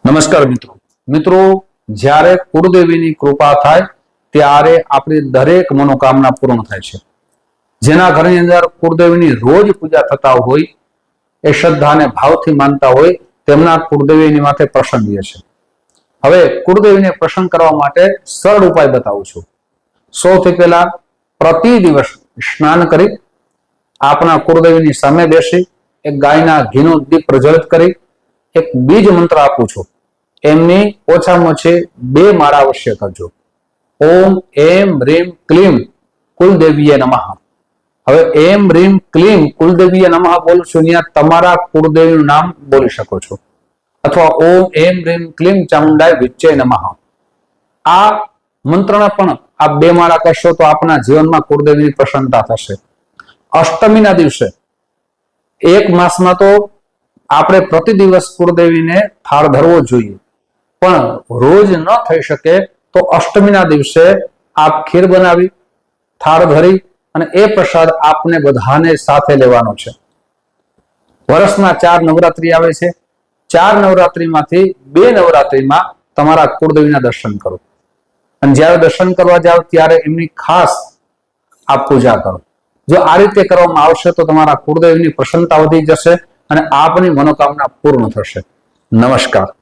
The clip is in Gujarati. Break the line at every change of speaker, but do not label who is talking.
નમસ્કાર મિત્રો જ્યારે કુળદેવીની કૃપા થાય ત્યારે આપણી દરેક મનોકામના પૂર્ણ થાય છે। જેના ઘરની અંદર કુળદેવીની રોજ પૂજા થતા હોય, એ શ્રદ્ધાને ભાવથી માનતા હોય, તેમના કુળદેવીની માથે પ્રસન્ન રહે છે। હવે કુળદેવીને પ્રસન્ન કરવા માટે સરળ ઉપાય બતાવું છું। સૌથી પહેલા પ્રતિ દિવસ સ્નાન કરી આપણા કુળદેવીની સામે બેસી એક ગાયના ઘીનો દીપ પ્રજ્વલિત કરી એક બીજ મંત્ર આપું છું। એમની ઓછામાં ઓછી 2 માળા અવશ્ય કરજો। ઓમ એમ રીમ ક્લીમ કુલદેવીએ નમઃ। હવે એમ રીમ ક્લીમ કુલદેવીએ નમઃ બોલું છું, ત્યાં તમારા કુળદેવીનું નામ બોલી શકો છો, અથવા ઓમ એમ રીમ ક્લીમ ચામુંડાય વિચ્ચે નમઃ। આ મંત્રના પણ આ 2 માળા કરશો તો આપના જીવનમાં કુળદેવીની પ્રસન્નતા થશે। અષ્ટમીના દિવસે એક માસમાં તો આપણે પ્રતિ દિવસ કુળદેવીને થાળ ધરવો જોઈએ, પણ રોજ ન થઈ શકે તો અષ્ટમીના દિવસે આપ ખીર બનાવી થાળ ધરી અને એ પ્રસાદ આપને બધાને સાથે લેવાનો છે। વર્ષના 4 નવરાત્રી આવે છે। 4 નવરાત્રીમાંથી 2 નવરાત્રીમાં તમારા કુળદેવીના દર્શન કરો, અને જ્યારે દર્શન કરવા જાઓ ત્યારે એમની ખાસ આપ પૂજા કરો। જો આ રીતે કરવામાં આવશે તો તમારા કુળદેવીની પ્રસન્નતા વધી જશે અને આપની મનોકામના પૂર્ણ થશે। નમસ્કાર।